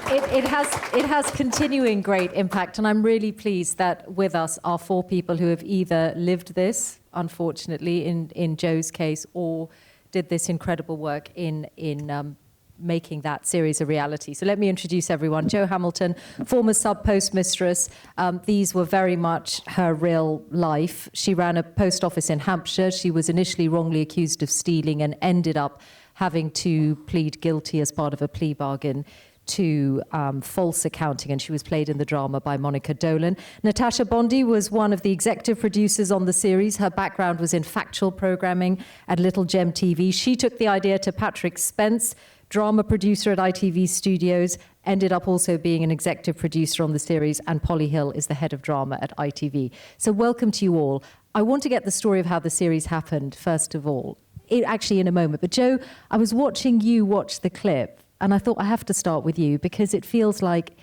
It has continuing great impact, and I'm really pleased that with us are 4 people who have either lived this, unfortunately, in Joe's case, or did this incredible work in making that series a reality. So let me introduce everyone. Jo Hamilton, former sub-postmistress. These were very much her real life. She ran a post office in Hampshire. She was initially wrongly accused of stealing and ended up having to plead guilty as part of a plea bargain to false accounting, and she was played in the drama by Monica Dolan. Natasha Bondi was one of the executive producers on the series. Her background was in factual programming at Little Gem TV. She took the idea to Patrick Spence, drama producer at ITV Studios, ended up also being an executive producer on the series, and Polly Hill is the head of drama at ITV. So welcome to you all. I want to get the story of how the series happened, first of all, actually in a moment. But Jo, I was watching you watch the clip, and I thought I have to start with you, because it feels like,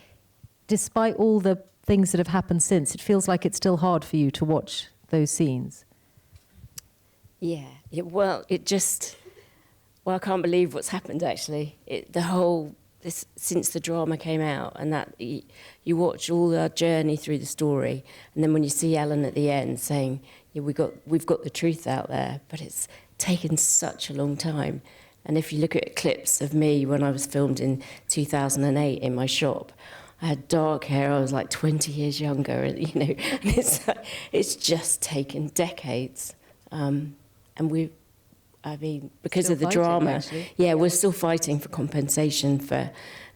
despite all the things that have happened since, it feels like it's still hard for you to watch those scenes. Yeah, I can't believe what's happened, actually. Since the drama came out, and that you watch all our journey through the story, and then when you see Ellen at the end saying, yeah, we've got the truth out there, but it's taken such a long time. And if you look at clips of me when I was filmed in 2008 in my shop, I had dark hair, I was like 20 years younger, and it's just taken decades. Because still of the fighting, drama, actually. we're still fighting for compensation for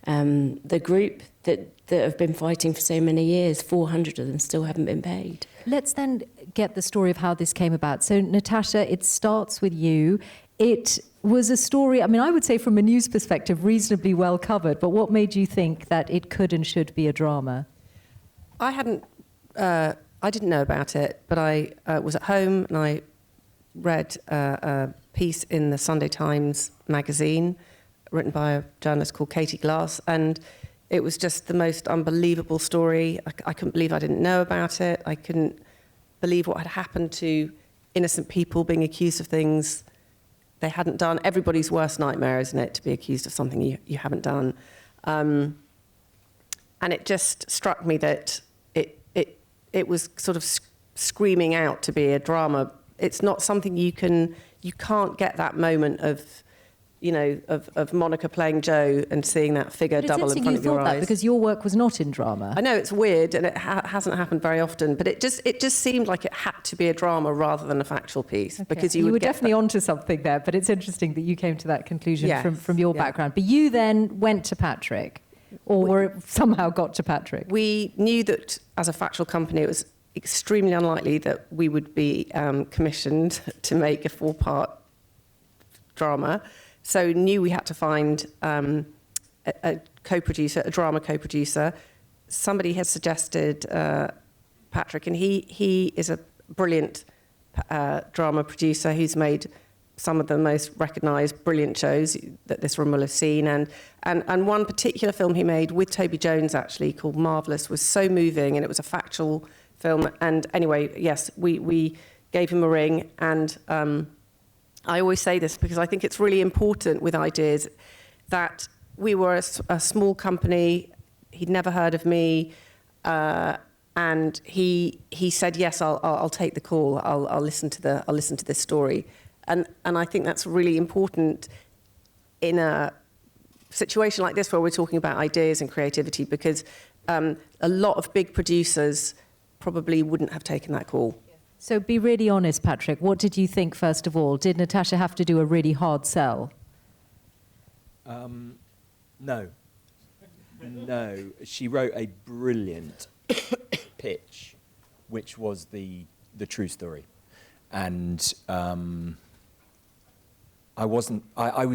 the group that have been fighting for so many years. 400 of them still haven't been paid. Let's then get the story of how this came about. So, Natasha, it starts with you. It was a story, I mean, I would say from a news perspective, reasonably well covered, but what made you think that it could and should be a drama? I didn't know about it, but I was at home and I read a piece in the Sunday Times magazine written by a journalist called Katie Glass, and it was just the most unbelievable story. I couldn't believe I didn't know about it. I couldn't believe what had happened to innocent people being accused of things they hadn't done. Everybody's worst nightmare, isn't it, to be accused of something you haven't done? And it just struck me that it was sort of screaming out to be a drama. It's not something you can't get that moment of Monica playing Jo and seeing that figure double in front of your eyes. That because your work was not in drama. I know it's weird, and it hasn't happened very often, but it just seemed like it had to be a drama rather than a factual piece. Okay. Because you were definitely onto something there, but it's interesting that you came to that conclusion from your background. But you then went to Patrick, or somehow got to Patrick. We knew that as a factual company, it was extremely unlikely that we would be commissioned to make a 4-part drama. So knew we had to find a co-producer, a drama co-producer. Somebody has suggested Patrick, and he is a brilliant drama producer who's made some of the most recognised, brilliant shows that this room will have seen. And one particular film he made with Toby Jones, actually, called Marvellous, was so moving, and it was a factual film. And anyway, yes, we gave him a ring, and I always say this because I think it's really important with ideas that we were a small company. He'd never heard of me, and he said, yes, I'll take the call. I'll listen to this story, and I think that's really important in a situation like this where we're talking about ideas and creativity, because a lot of big producers probably wouldn't have taken that call. So be really honest, Patrick. What did you think, first of all? Did Natasha have to do a really hard sell? No. She wrote a brilliant pitch, which was the true story. And I was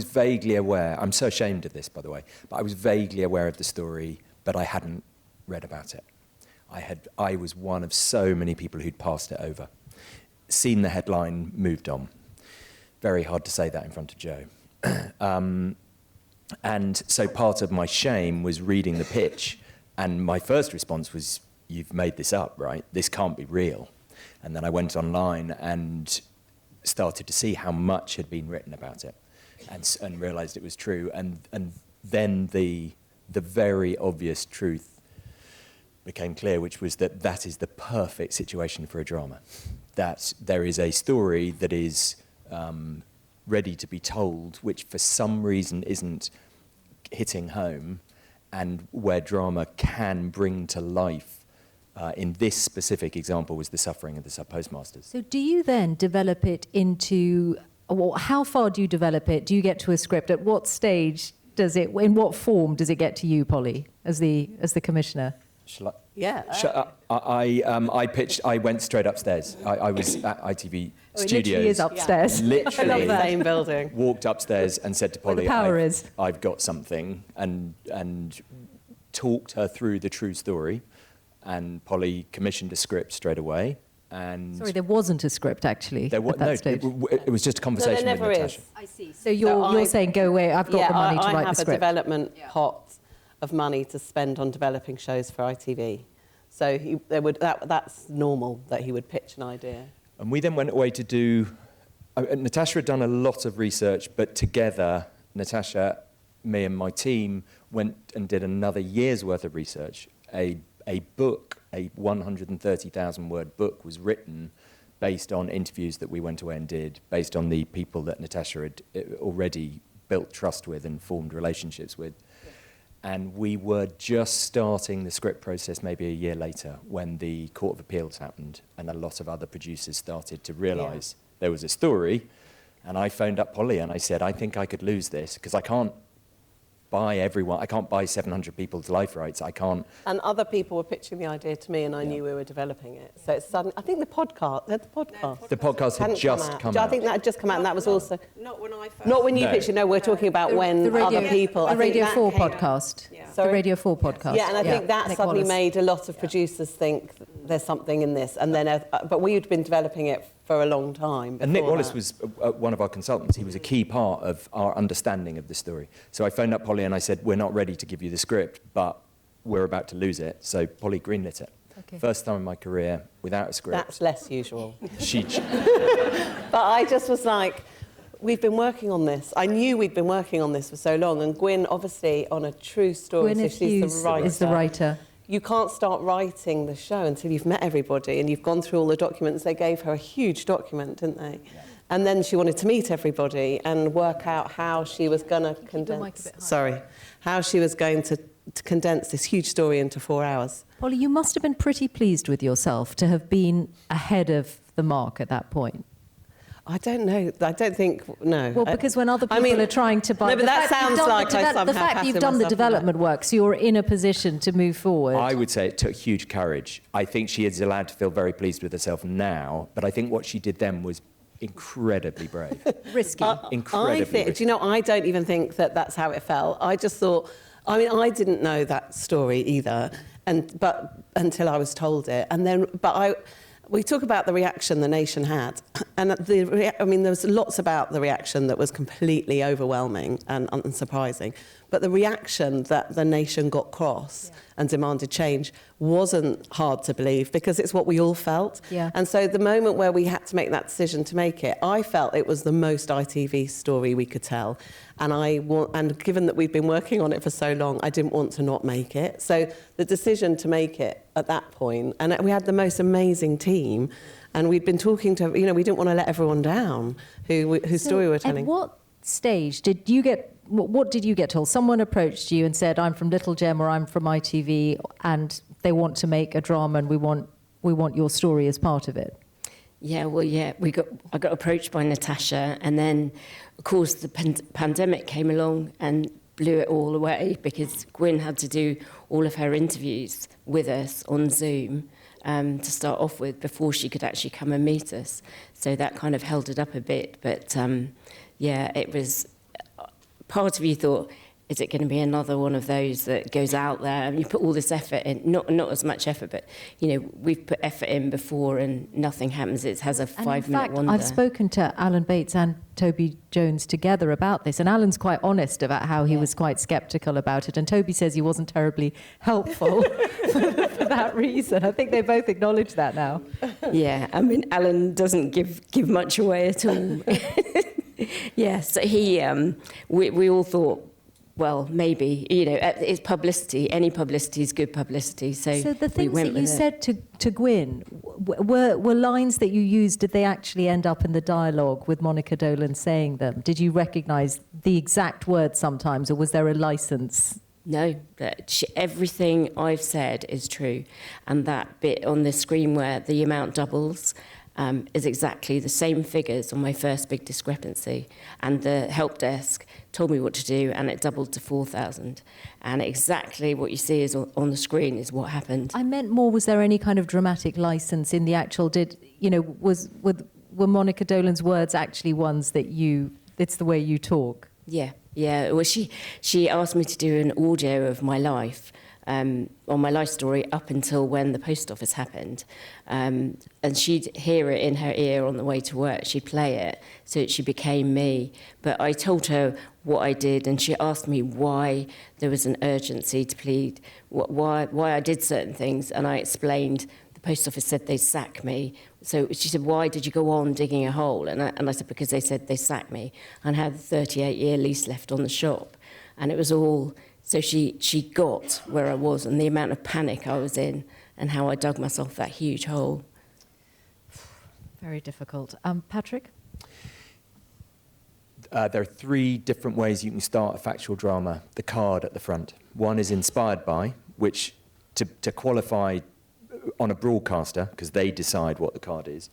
vaguely aware, I'm so ashamed of this, by the way, but I was vaguely aware of the story, but I hadn't read about it. I was one of so many people who'd passed it over, seen the headline, moved on. Very hard to say that in front of Jo. And so part of my shame was reading the pitch, and my first response was, you've made this up, right? This can't be real. And then I went online and started to see how much had been written about it, and realised it was true. And then the the very obvious truth became clear, which was that that is the perfect situation for a drama. That there is a story that is ready to be told, which for some reason isn't hitting home, and where drama can bring to life, in this specific example, was the suffering of the sub-postmasters. So do you then develop it into, well, how far do you develop it? Do you get to a script? At what stage does it, in what form does it get to you, Polly, as the commissioner? Shall I? Yeah. I pitched. I went straight upstairs. I was at ITV Oh, it Studios. literally is upstairs. Literally, Same building. walked upstairs and said to Where the Polly, power is. I've got something, and talked her through the true story. And Polly commissioned a script straight away. And Sorry, there wasn't a script, actually, there was at that no. stage. It was just a conversation never with is. Natasha. I see. So you're saying, go away, I've got the money to I write the have a script. development pot of money to spend on developing shows for ITV. So that's normal that he would pitch an idea. And we then went away to do. Natasha had done a lot of research, but together, Natasha, me, and my team went and did another year's worth of research. A book, a 130,000 word book, was written based on interviews that we went away and did, based on the people that Natasha had already built trust with and formed relationships with. And we were just starting the script process maybe a year later when the Court of Appeals happened, and a lot of other producers started to realise there was a story. And I phoned up Polly and I said, I think I could lose this because I can't buy 700 people's life rights. I can't. And other people were pitching the idea to me, and I knew we were developing it. So it's sudden. I think the podcast. The The podcast had hadn't just come out. I think that had just come out, and that was also Not when I first. not when you No. pitched it. No, we're talking about when The radio, other people. The I think Radio that 4 came out. podcast. Yeah. The Sorry? Radio 4 podcast. Yeah, and I think that Nick suddenly Wallace. made a lot of producers think there's something in this, and then but we'd been developing it for a long time. And Nick before Wallace that. was one of our consultants. He was a key part of our understanding of the story. So I phoned up Polly and I said, we're not ready to give you the script, but we're about to lose it. So Polly greenlit it. Okay. First time in my career without a script. That's less usual. She, But I just was like, we've been working on this. I knew we'd been working on this for so long, and Gwyn, obviously, on a true story, Gwyneth so she's Hughes the writer. is the writer. You can't start writing the show until you've met everybody and you've gone through all the documents. They gave her a huge document, didn't they? Yeah. And then she wanted to meet everybody and work out how she was going to condense. How she was going to condense this huge story into 4 hours. Polly, you must have been pretty pleased with yourself to have been ahead of the mark at that point. I don't know. I don't think, no. Well, because when other people are trying to buy... No, but the that fact you've sounds done like I somehow the fact that you've patted done the myself on the development work, so you're in a position to move forward. I would say it took huge courage. I think she is allowed to feel very pleased with herself now, but I think what she did then was incredibly brave. Risky. Incredibly risky. Do you know, I don't even think that that's how it felt. I just thought, I mean, I didn't know that story either, but until I was told it. And then, we talk about the reaction the nation had, and there was lots about the reaction that was completely overwhelming and unsurprising, but the reaction that the nation got cross and demanded change wasn't hard to believe because it's what we all felt. Yeah. And so the moment where we had to make that decision to make it, I felt it was the most ITV story we could tell. And given that we've been working on it for so long, I didn't want to not make it. So the decision to make it at that point, and we had the most amazing team, and we'd been talking to, we didn't want to let everyone down whose story we were telling. At what stage did you get, what did you get told? Someone approached you and said, I'm from Little Gem or I'm from ITV and they want to make a drama and we want your story as part of it. Yeah, well, yeah, I got approached by Natasha, and then, of course, the pandemic came along and blew it all away because Gwyn had to do all of her interviews with us on Zoom to start off with before she could actually come and meet us. So that kind of held it up a bit. But, yeah, it was... Part of you thought, is it going to be another one of those that goes out there and you put all this effort in, not as much effort, but, we've put effort in before and nothing happens. It has a 5-minute wonder. I've spoken to Alan Bates and Toby Jones together about this, and Alan's quite honest about how he was quite sceptical about it, and Toby says he wasn't terribly helpful for that reason. I think they both acknowledge that now. Yeah, I mean, Alan doesn't give much away at all. Yeah, so we all thought, well, maybe, it's publicity. Any publicity is good publicity. So the we things went that you with it. said to Gwyn, were lines that you used, did they actually end up in the dialogue with Monica Dolan saying them? Did you recognise the exact words sometimes, or was there a licence? No, everything I've said is true. And that bit on the screen where the amount doubles is exactly the same figures on my first big discrepancy. And the help desk told me what to do, and it doubled to 4,000. And exactly what you see is on the screen is what happened. I meant more, was there any kind of dramatic licence in the actual, were Monica Dolan's words actually ones that it's the way you talk? Yeah. Well, she asked me to do an audio of my life, on my life story up until when the post office happened. And she'd hear it in her ear on the way to work. She'd play it, so she became me. But I told her what I did, and she asked me why there was an urgency to plead, why I did certain things, and I explained. The post office said they'd sack me. So she said, why did you go on digging a hole? And I said, because they said they sacked me and had a 38-year lease left on the shop. And it was all... So she got where I was and the amount of panic I was in and how I dug myself that huge hole. Very difficult. Patrick? There are 3 different ways you can start a factual drama. The card at the front. One is inspired by, which to qualify on a broadcaster, because they decide what the card is.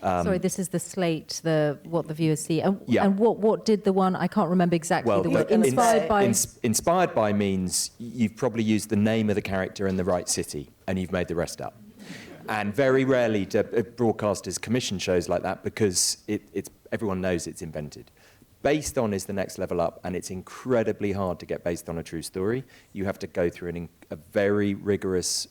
Sorry, this is the slate, what the viewers see. And, Yeah. and what did the one, I can't remember exactly, Well, the word the- inspired by... Inspired by means you've probably used the name of the character in the right city, and you've made the rest up. And very rarely do broadcasters commission shows like that, because everyone knows it's invented. Based on is the next level up, and it's incredibly hard to get based on a true story. You have to go through a very rigorous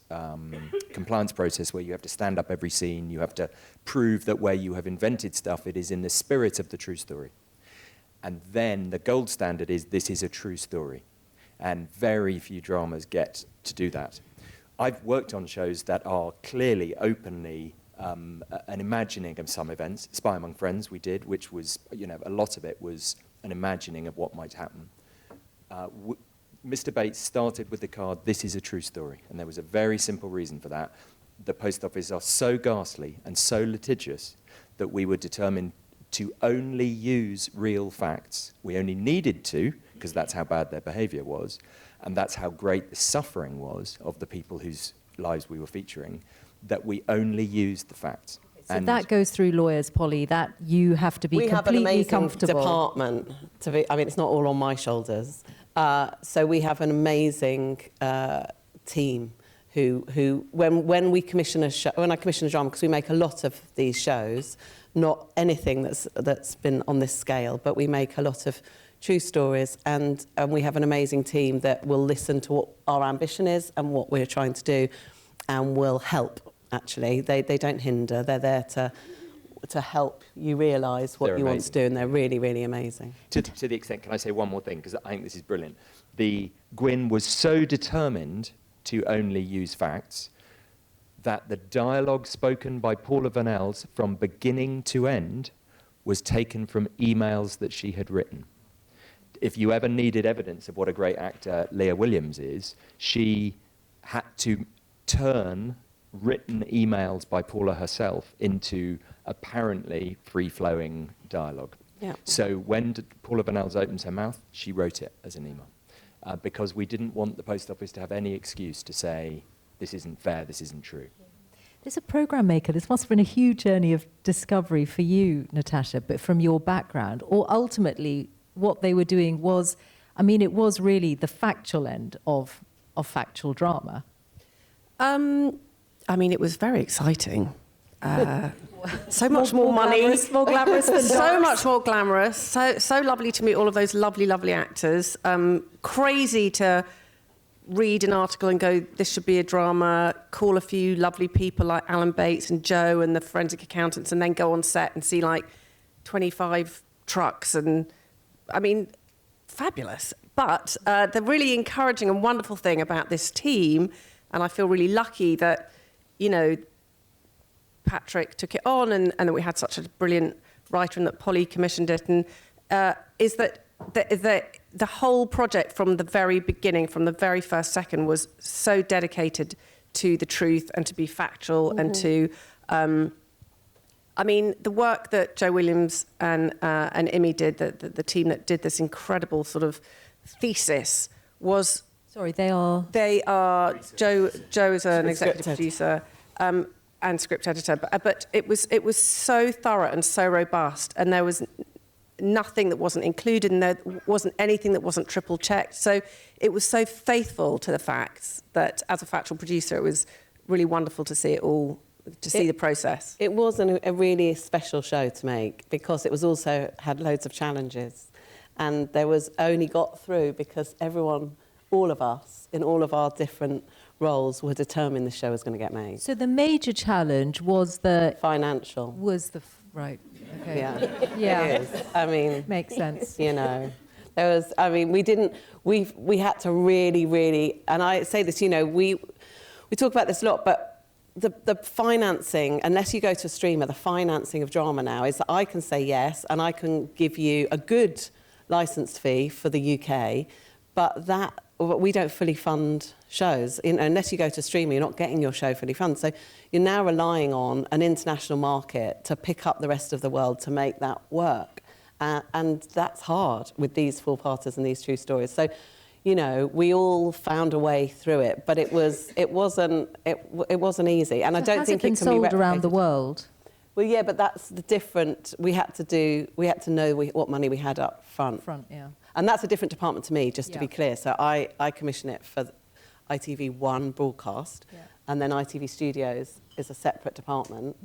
compliance process where you have to stand up every scene. You have to prove that where you have invented stuff, it is in the spirit of the true story. And then the gold standard is this is a true story. And very few dramas get to do that. I've worked on shows that are clearly, openly, an imagining of some events. Spy Among Friends we did, which was, a lot of it was an imagining of what might happen. Mr. Bates started with the card, this is a true story. And there was a very simple reason for that. The post office are so ghastly and so litigious that we were determined to only use real facts. We only needed to, because that's how bad their behaviour was, and that's how great the suffering was of the people whose lives we were featuring, that we only used the facts. So that goes through lawyers, Polly, that you have to be completely We have an amazing comfortable. department. It's not all on my shoulders. So we have an amazing team who when we commission a show, when I commission a drama, because we make a lot of these shows, not anything that's been on this scale, but we make a lot of true stories, and we have an amazing team that will listen to what our ambition is and what we're trying to do, and will help. Actually, they don't hinder. They're there to help you realise what you want to do, and they're really, really amazing. To the extent, can I say one more thing? Because I think this is brilliant. Gwyn was so determined to only use facts that the dialogue spoken by Paula Vanel's from beginning to end was taken from emails that she had written. If you ever needed evidence of what a great actor Leah Williams is, she had to turn written emails by Paula herself into apparently free-flowing dialogue. Yeah. So when Paula Vanel's opens her mouth, she wrote it as an email. Because we didn't want the post office to have any excuse to say, this isn't fair, this isn't true. There's a programme maker. This must have been a huge journey of discovery for you, Natasha, but from your background. Or ultimately, what they were doing was, it was really the factual end of factual drama. It was very exciting. So much more money. More glamorous than So ducks. much more glamorous. So lovely to meet all of those lovely, lovely actors. Crazy to read an article and go, this should be a drama, call a few lovely people like Alan Bates and Joe and the forensic accountants, and then go on set and see 25 trucks. And fabulous. But the really encouraging and wonderful thing about this team, and I feel really lucky that, Patrick took it on and that we had such a brilliant writer and that Polly commissioned it, and is that the whole project from the very beginning, from the very first second, was so dedicated to the truth and to be factual and to... I mean, the work that Joe Williams and Imi did, the team that did this incredible sort of thesis, was... Sorry, they are... Joe is an executive Script producer and script editor, but it was so thorough and so robust, and there was nothing that wasn't included, and there wasn't anything that wasn't triple checked. So it was so faithful to the facts that, as a factual producer, it was really wonderful to see it all, see the process. It was a really special show to make because it was also had loads of challenges, and there was only got through because everyone, all of us, in all of our different roles, were determined the show was going to get made. So the major challenge was Financial. Right. Okay. Yeah. Yeah. It is. I mean, Makes sense. you know, there was, I mean, we had to really, and I say this, you know, we talk about this a lot, but the financing, unless you go to a streamer, the financing of drama now is that I can say yes, and I can give you a good licence fee for the UK, but we don't fully fund shows. Unless you go to streaming, you're not getting your show fully funded. So you're now relying on an international market to pick up the rest of the world to make that work. And that's hard with these four-parters and these true stories. So, you know, we all found a way through it, but it wasn't easy. And I don't think it can be sold around the replicated. world. Well, yeah, but that's the different. We had to know what money we had up front. Yeah. And that's a different department to me, just to Yeah. be clear. So I commission it for ITV1 broadcast, and then ITV Studios is a separate department.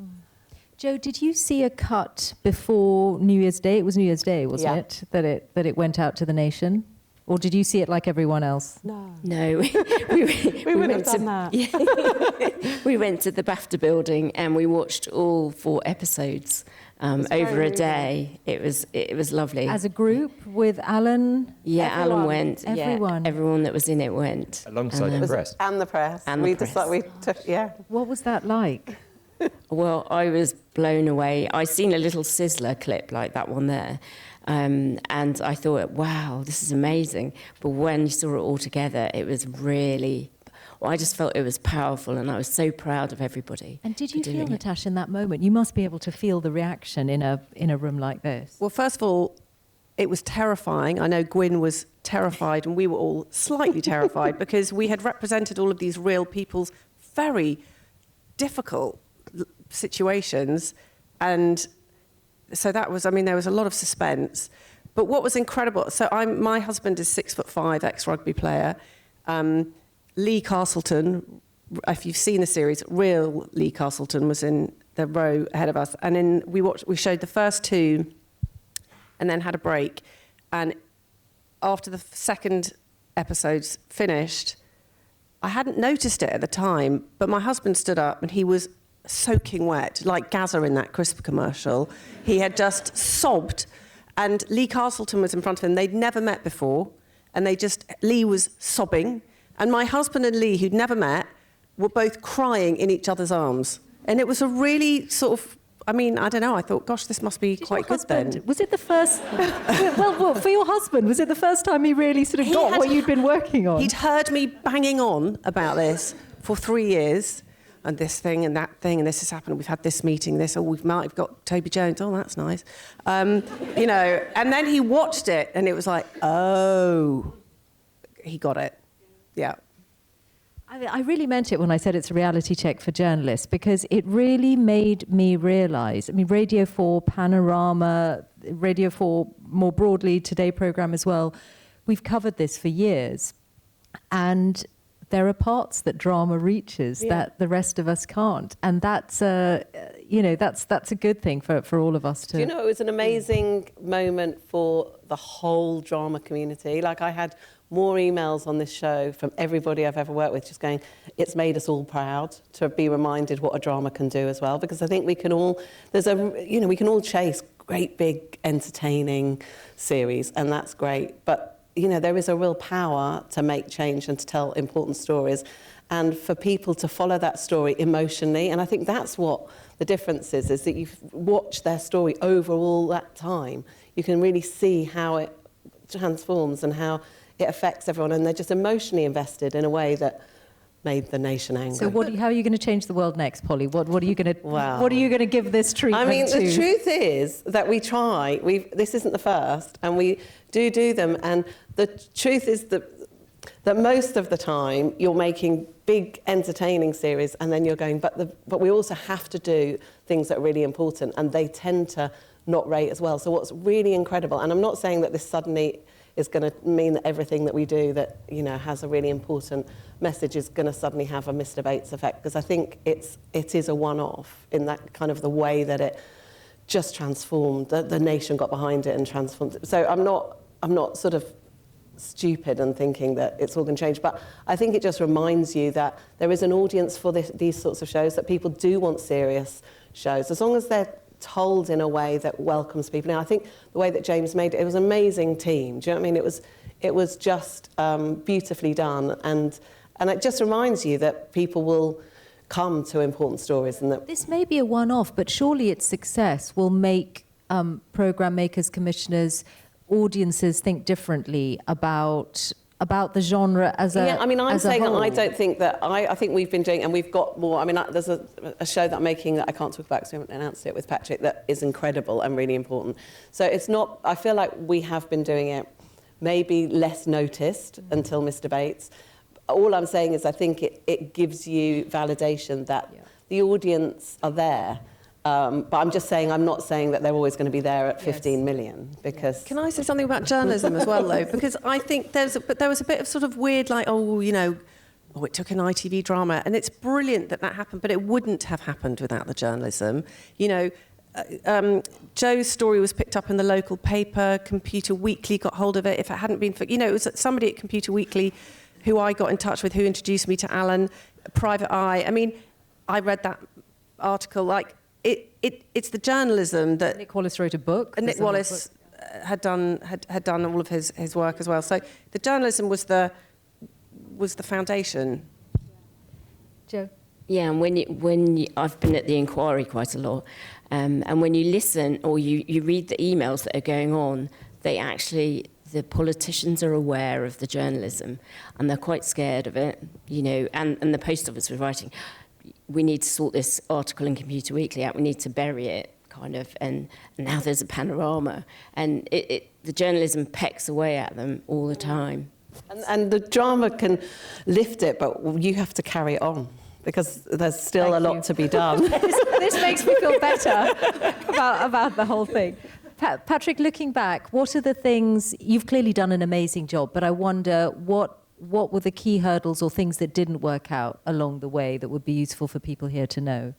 Joe, did you see a cut before New Year's Day? It was New Year's Day, wasn't it? That it went out to the nation? Or did you see it like everyone else? No. No, We wouldn't have done that. Yeah. We went to the BAFTA building and we watched all 4 episodes over a day. It was lovely. As a group with Alan? Yeah, Everyone. Alan went. Everyone. Yeah, everyone that was in it went. Alongside And, the press. And the press. And the we press. Just, we took, yeah. What was that like? Well, I was blown away. I seen a little sizzler clip like that one there. And I thought, wow, this is amazing. But when you saw it all together, it was really... Well, I just felt it was powerful, and I was so proud of everybody. And did for you feel, doing it. Natasha, in that moment? You must be able to feel the reaction in a room like this. Well, first of all, it was terrifying. I know Gwyn was terrified, and we were all slightly terrified because we had represented all of these real people's very difficult situations. And so that was, I mean, there was a lot of suspense. But what was incredible, so my husband is 6'5", ex-rugby player. Lee Castleton, if you've seen the series, real Lee Castleton was in the row ahead of us. And we showed the first 2 and then had a break. And after the second episode's finished, I hadn't noticed it at the time, but my husband stood up and he was soaking wet, like Gazza in that crisp commercial. He had just sobbed. And Lee Castleton was in front of him. They'd never met before. And Lee was sobbing. And my husband and Lee, who'd never met, were both crying in each other's arms. And it was a really sort of, I mean, I don't know, I thought, gosh, this must be quite good then. Was it the first... well, for your husband, was it the first time he really sort of got what you'd been working on? He'd heard me banging on about this for 3 years, and this thing and that thing, and this has happened, we've had this meeting, we might have got Toby Jones, oh, that's nice. You know, and then he watched it, and it was like, oh, he got it. Yeah. I really meant it when I said it's a reality check for journalists, because it really made me realise, I mean, Radio 4, Panorama, Radio 4 more broadly, Today programme as well, we've covered this for years. And there are parts that drama reaches that the rest of us can't. And that's a good thing for all of us to... Do you know, it was an amazing moment for the whole drama community. Like, I had more emails on this show from everybody I've ever worked with just going, it's made us all proud to be reminded what a drama can do as well, because I think we can all, we can all chase great big entertaining series, and that's great, but there is a real power to make change and to tell important stories, and for people to follow that story emotionally. And I think that's what the difference is that you've watched their story over all that time. You can really see how it transforms and how it affects everyone, and they're just emotionally invested in a way that made the nation angry. So how are you going to change the world next, Polly? What are you going to Wow. what are you going to give this treatment I mean, to? the truth is that we try. This isn't the first, and we do them. And the truth is that most of the time you're making big entertaining series, and then you're going, but we also have to do things that are really important, and they tend to not rate as well. So what's really incredible, and I'm not saying that this suddenly is going to mean that everything that we do that, you know, has a really important message is going to suddenly have a Mr. Bates effect, because I think it is a one-off in that kind of the way that it just transformed, the nation got behind it and transformed it. So I'm not sort of stupid and thinking that it's all going to change, but I think it just reminds you that there is an audience for these sorts of shows, that people do want serious shows, as long as they're told in a way that welcomes people. Now, I think the way that James made it was an amazing team. Do you know what I mean? It was just beautifully done, and it just reminds you that people will come to important stories, and that This may be a one-off, but surely its success will make programme makers, commissioners, audiences think differently about the genre as a yeah, I mean, I'm saying whole. I don't think that I think we've been doing, and we've got more. I mean, there's a show that I'm making that I can't talk about because we haven't announced it with Patrick, that is incredible and really important. So it's not. I feel like we have been doing it, maybe less noticed until Mr. Bates. All I'm saying is I think it gives you validation that the audience are there. But I'm just saying, I'm not saying that they're always going to be there at 15 million, because... Can I say something about journalism as well, though? Because I think there was a bit of sort of weird, like, it took an ITV drama, and it's brilliant that happened, but it wouldn't have happened without the journalism. You know, Joe's story was picked up in the local paper, Computer Weekly got hold of it. If it hadn't been for... You know, it was somebody at Computer Weekly who I got in touch with, who introduced me to Alan, Private Eye. I mean, I read that article, like... It's the journalism that Nick Wallace wrote a book. and Nick Wallace had done all of his work as well. So the journalism was the foundation. Joe. Yeah, and when you, I've been at the inquiry quite a lot, and when you listen or you read the emails that are going on, the politicians are aware of the journalism, and they're quite scared of it, you know. And the Post Office were writing, we need to sort this article in Computer Weekly out, we need to bury it, kind of, and now there's a panorama. And the journalism pecks away at them all the time. And the drama can lift it, but you have to carry it on, because there's still a lot to be done. This makes me feel better about the whole thing. Patrick, looking back, what are the things, you've clearly done an amazing job, but I wonder what were the key hurdles or things that didn't work out along the way that would be useful for people here to know?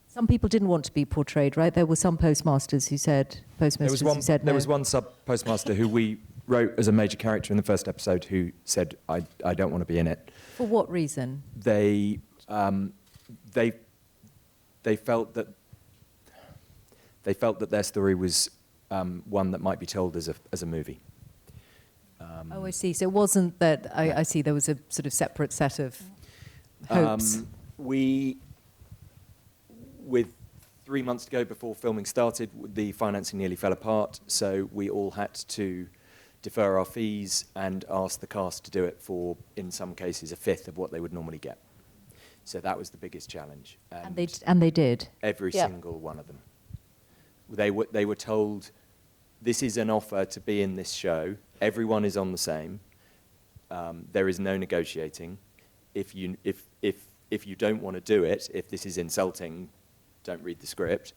Some people didn't want to be portrayed, right? There were some postmasters who said, no. There was one sub-postmaster who we wrote as a major character in the first episode who said, I don't want to be in it. For what reason? They felt that their story was one that might be told as a movie. I see. So it wasn't that, I see there was a sort of separate set of hopes. With 3 months to go before filming started, the financing nearly fell apart, so we all had to defer our fees and ask the cast to do it for, in some cases, a fifth of what they would normally get. So that was the biggest challenge. And they did. Every single one of them. They were told, this is an offer to be in this show. Everyone is on the same. There is no negotiating. If you don't want to do it, if this is insulting, don't read the script.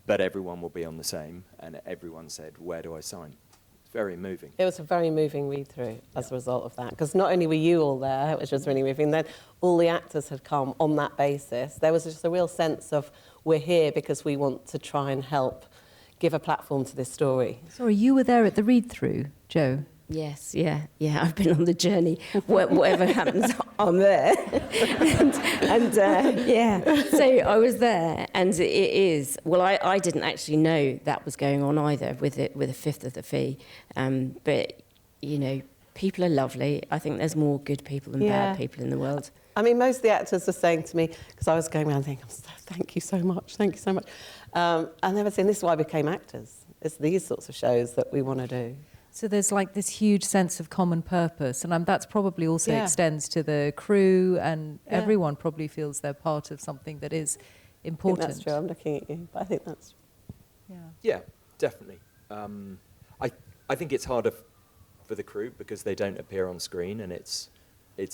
But everyone will be on the same. And everyone said, where do I sign? It's very moving. It was a very moving read-through as a result of that, because not only were you all there, which was really moving, then all the actors had come on that basis. There was just a real sense of, we're here because we want to try and help give a platform to this story. Sorry, you were there at the read-through, Joe? Yes, yeah. I've been on the journey. Whatever happens, I'm there. So I was there, and it is. Well, I didn't actually know that was going on either, with a fifth of the fee. But you know, people are lovely. I think there's more good people than bad people in the world. I mean, most of the actors were saying to me, because I was going around thinking, thank you so much. And they were saying, this is why we became actors. It's these sorts of shows that we want to do. So there's like this huge sense of common purpose, and that's probably also Yeah. extends to the crew, and Yeah. everyone probably feels they're part of something that is I think important. that's true. I'm looking at you, but I think that's Yeah. Yeah, definitely. I think it's harder for the crew because they don't appear on screen, and it's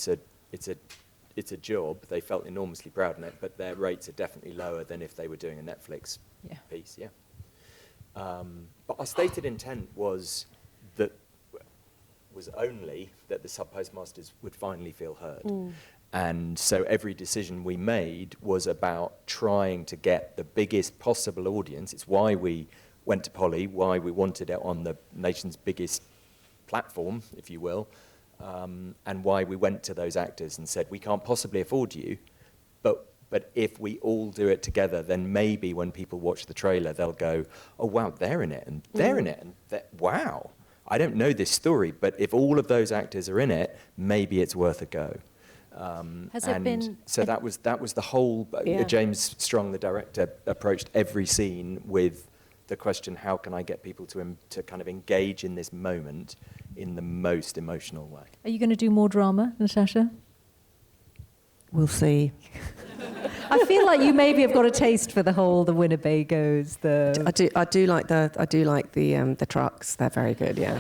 a job. They felt enormously proud in it, but their rates are definitely lower than if they were doing a Netflix Yeah. piece. Yeah. But our stated intent was only that the sub-postmasters would finally feel heard. And so every decision we made was about trying to get the biggest possible audience. It's why we went to Polly, why we wanted it on the nation's biggest platform, if you will, and why we went to those actors and said, we can't possibly afford you, but if we all do it together, then maybe when people watch the trailer, they'll go, oh, wow, they're in it, and they're in it, and wow, I don't know this story, but if all of those actors are in it, maybe it's worth a go. Has it been So that was the whole. Yeah. James Strong, the director, approached every scene with the question: how can I get people to kind of engage in this moment in the most emotional way? Are you going to do more drama, Natasha? We'll see. I feel like you maybe have got a taste for the Winnebagos. I do like the trucks. They're very good. Yeah.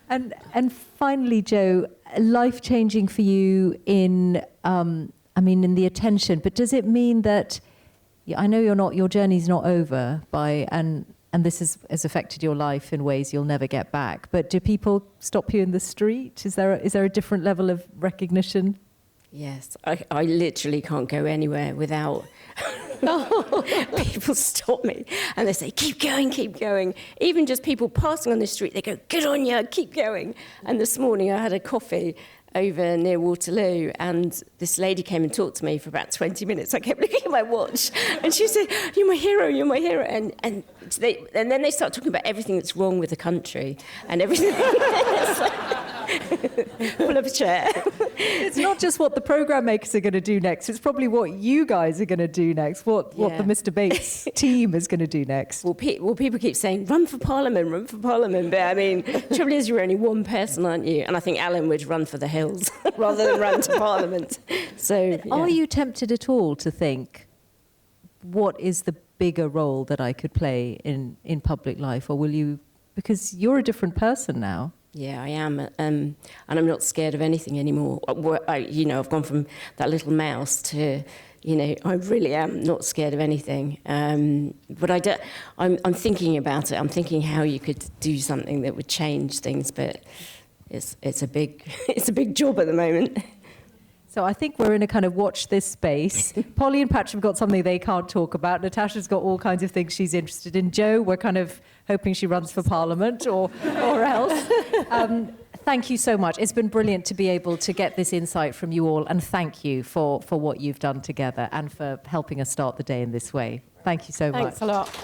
And finally, Joe, life-changing for you in the attention, but does it mean that, I know your journey's not over and this has affected your life in ways you'll never get back, but do people stop you in the street? Is there a different level of recognition? Yes, I literally can't go anywhere without people stop me and they say, keep going, keep going. Even just people passing on the street, they go, good on you, keep going. And this morning I had a coffee over near Waterloo and this lady came and talked to me for about 20 minutes. I kept looking at my watch and she said, you're my hero, you're my hero. And then they start talking about everything that's wrong with the country and everything. Pull up a chair. It's not just what the programme makers are going to do next, it's probably what you guys are going to do next, what the Mr. Bates team is going to do next. Well, people keep saying, run for Parliament, but I mean, the trouble is you're only one person, aren't you? And I think Alan would run for the hills rather than run to Parliament. So, yeah. Are you tempted at all to think, what is the bigger role that I could play in public life? Or will you, because you're a different person now. Yeah, I am, and I'm not scared of anything anymore. I've gone from that little mouse to, I really am not scared of anything. But I'm thinking about it. I'm thinking how you could do something that would change things, but it's a big job at the moment. So I think we're in a kind of watch this space. Polly and Patrick have got something they can't talk about. Natasha's got all kinds of things she's interested in. Jo, we're kind of hoping she runs for Parliament or else. Thank you so much. It's been brilliant to be able to get this insight from you all, and thank you for what you've done together and for helping us start the day in this way. Thank you so much. Thanks a lot.